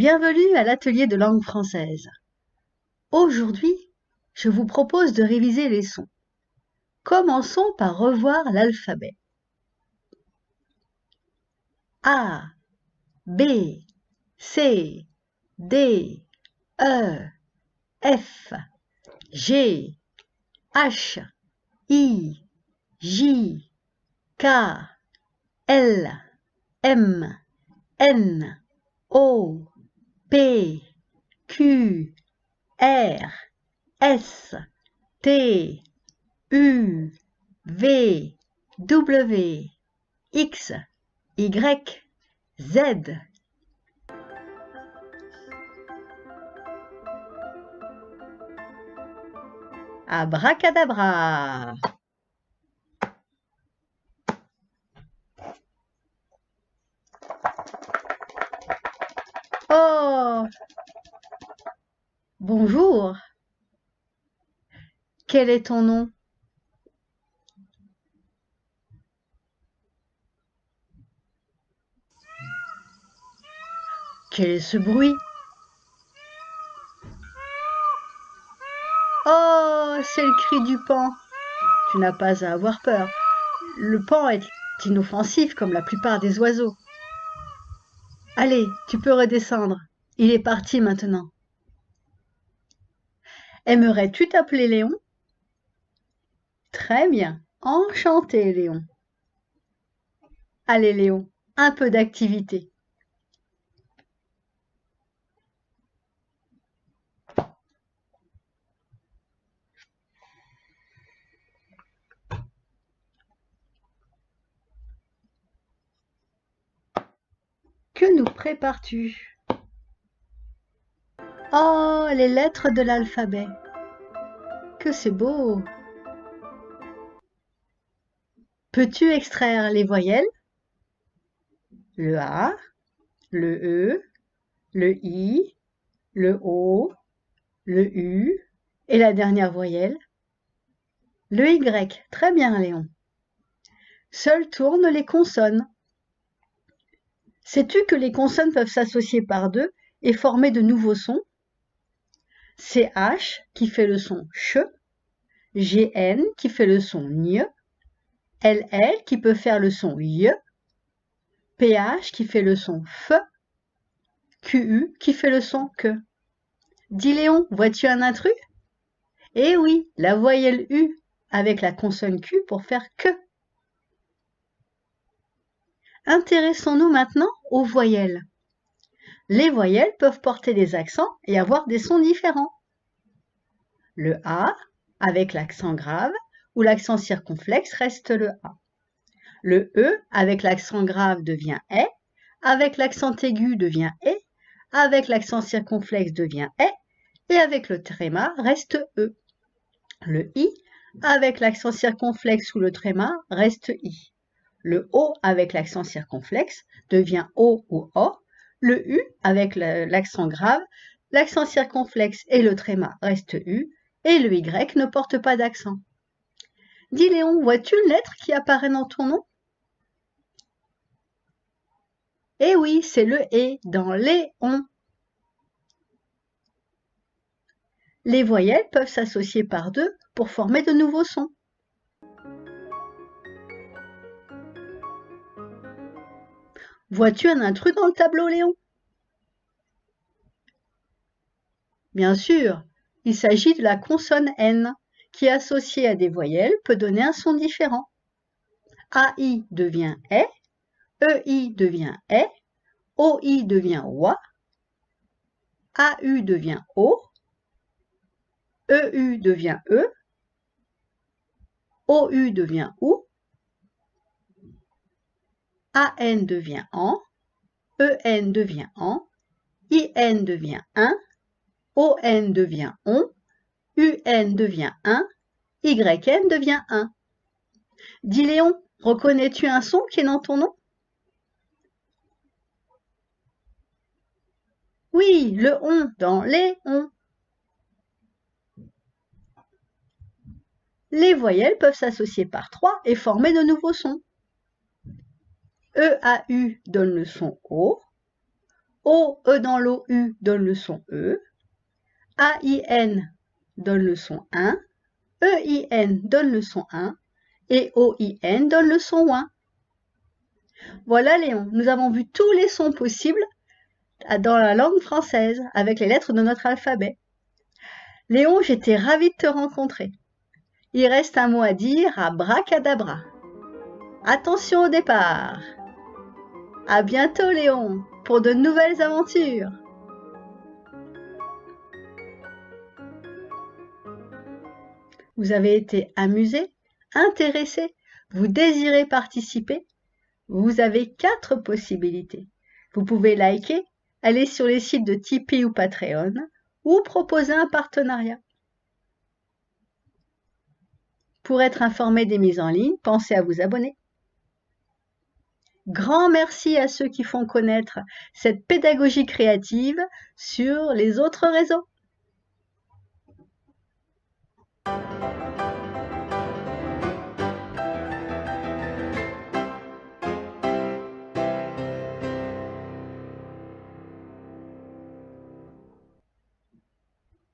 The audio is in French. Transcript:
Bienvenue à l'atelier de langue française. Aujourd'hui, je vous propose de réviser les sons. Commençons par revoir l'alphabet. A, B, C, D, E, F, G, H, I, J, K, L, M, N, O, P, Q, R, S, T, U, V, W, X, Y, Z. Abracadabra! Oh! Bonjour! Quel est ton nom? Quel est ce bruit? Oh, c'est le cri du paon. Tu n'as pas à avoir peur. Le paon est inoffensif comme la plupart des oiseaux. Allez, tu peux redescendre. Il est parti maintenant. Aimerais-tu t'appeler Léon? Très bien. Enchanté, Léon. Allez, Léon, un peu d'activité. Que nous prépares-tu? Oh, les lettres de l'alphabet. Que c'est beau! Peux-tu extraire les voyelles? Le A, le E, le I, le O, le U et la dernière voyelle? Le Y. Très bien, Léon. Seules tournent les consonnes. Sais-tu que les consonnes peuvent s'associer par deux et former de nouveaux sons? C'est H qui fait le son ch, GN qui fait le son gne, LL qui peut faire le son y, PH qui fait le son f, QU qui fait le son que. Dis Léon, vois-tu un intrus? Eh oui, la voyelle U avec la consonne Q pour faire que. Intéressons-nous maintenant aux voyelles. Les voyelles peuvent porter des accents et avoir des sons différents. Le A, avec l'accent grave ou l'accent circonflexe, reste le A. Le E, avec l'accent grave, devient E, avec l'accent aigu, devient E, avec l'accent circonflexe, devient E, et avec le tréma, reste E. Le I, avec l'accent circonflexe ou le tréma, reste I. Le O, avec l'accent circonflexe, devient O ou O. Le U, avec l'accent grave, l'accent circonflexe et le tréma restent U, et le Y ne porte pas d'accent. Dis Léon, vois-tu une lettre qui apparaît dans ton nom? Eh oui, c'est le E dans Léon. Les voyelles peuvent s'associer par deux pour former de nouveaux sons. Vois-tu un intrus dans le tableau, Léon? Bien sûr, il s'agit de la consonne N, qui associée à des voyelles peut donner un son différent. AI devient E, EI devient E, OI devient OA, AU devient O, EU devient E, OU devient OU, AN devient AN, EN devient AN, IN devient un, ON devient ON, UN devient un, YN devient un. Dis Léon, reconnais-tu un son qui est dans ton nom? Oui, le on dans Léon. Les voyelles peuvent s'associer par trois et former de nouveaux sons. EAU donne le son O, O-E dans l'OU donne le son E, A-I-N donne le son 1, E-I-N donne le son 1 et O-I-N donne le son 1. Voilà Léon, nous avons vu tous les sons possibles dans la langue française avec les lettres de notre alphabet. Léon, j'étais ravie de te rencontrer. Il reste un mot à dire, abracadabra. Attention au départ. À bientôt Léon, pour de nouvelles aventures. Vous avez été amusé, intéressé, vous désirez participer? Vous avez 4 possibilités. Vous pouvez liker, aller sur les sites de Tipeee ou Patreon ou proposer un partenariat. Pour être informé des mises en ligne, pensez à vous abonner. Grand merci à ceux qui font connaître cette pédagogie créative sur les autres réseaux.